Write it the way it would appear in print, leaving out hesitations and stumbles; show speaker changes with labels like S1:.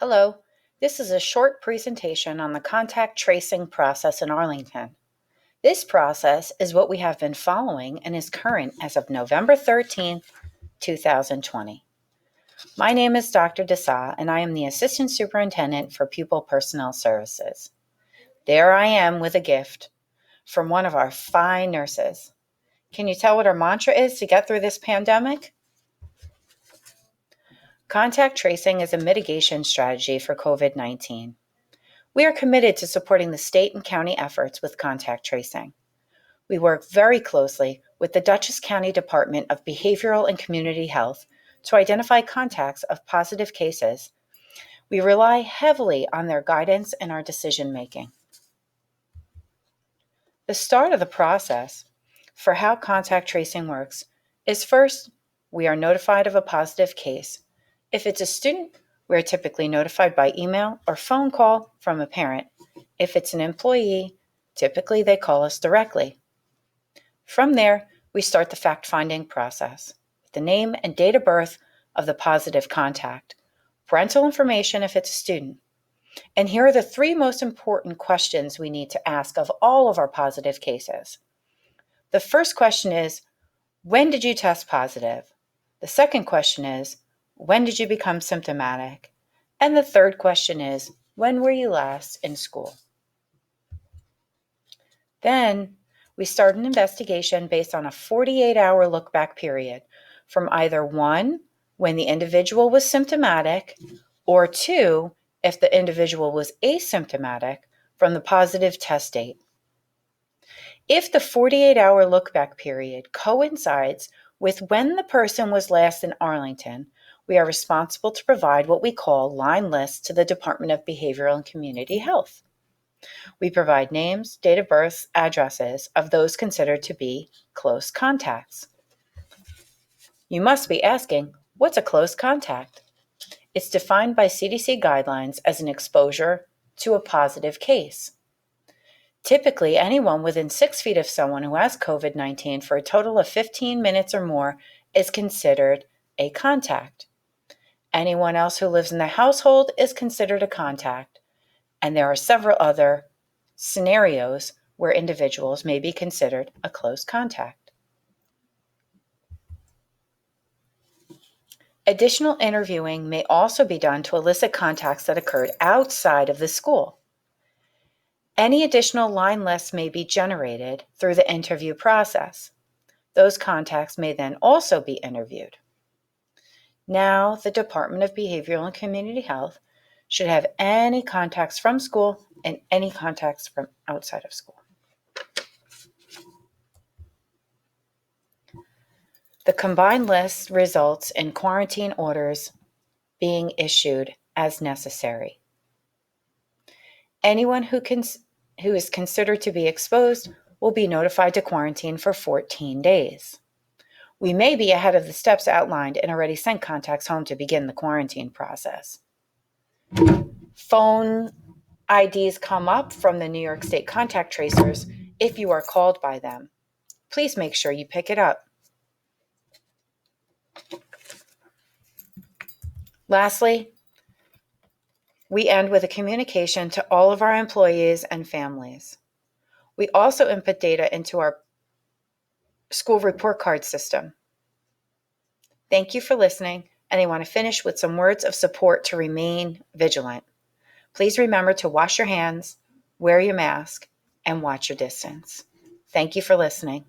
S1: Hello, this is a short presentation on the contact tracing process in Arlington. This process is what we have been following and is current as of November 13th, 2020. My name is Dr. Desa, and I am the Assistant Superintendent for Pupil Personnel Services. There I am with a gift from one of our fine nurses. Can you tell what our mantra is to get through this pandemic? Contact tracing is a mitigation strategy for COVID-19. We are committed to supporting the state and county efforts with contact tracing. We work very closely with the Dutchess County Department of Behavioral and Community Health to identify contacts of positive cases. We rely heavily on their guidance in our decision-making. The start of the process for how contact tracing works is first, we are notified of a positive case. If it's a student, we are typically notified by email or phone call from a parent. If it's an employee, typically they call us directly. From there, we start the fact-finding process with the name and date of birth of the positive contact, parental information if it's a student. And here are the three most important questions we need to ask of all of our positive cases. The first question is, when did you test positive? The second question is, when did you become symptomatic? And the third question is, when were you last in school? Then we start an investigation based on a 48-hour look-back period from either 1, when the individual was symptomatic, or 2, if the individual was asymptomatic from the positive test date. If the 48-hour look-back period coincides with when the person was last in Arlington, we are responsible to provide what we call line lists to the Department of Behavioral and Community Health. We provide names, date of birth, addresses of those considered to be close contacts. You must be asking, what's a close contact? It's defined by CDC guidelines as an exposure to a positive case. Typically, anyone within 6 feet of someone who has COVID-19 for a total of 15 minutes or more is considered a contact. Anyone else who lives in the household is considered a contact, and there are several other scenarios where individuals may be considered a close contact. Additional interviewing may also be done to elicit contacts that occurred outside of the school. Any additional line lists may be generated through the interview process. Those contacts may then also be interviewed. Now, the Department of Behavioral and Community Health should have any contacts from school and any contacts from outside of school. The combined list results in quarantine orders being issued as necessary. Anyone who is considered to be exposed will be notified to quarantine for 14 days. We may be ahead of the steps outlined and already sent contacts home to begin the quarantine process. Phone IDs come up from the New York State contact tracers if you are called by them. Please make sure you pick it up. Lastly, we end with a communication to all of our employees and families. We also input data into our school report card system. Thank you for listening, and I want to finish with some words of support to remain vigilant. Please remember to wash your hands, wear your mask, and watch your distance. Thank you for listening.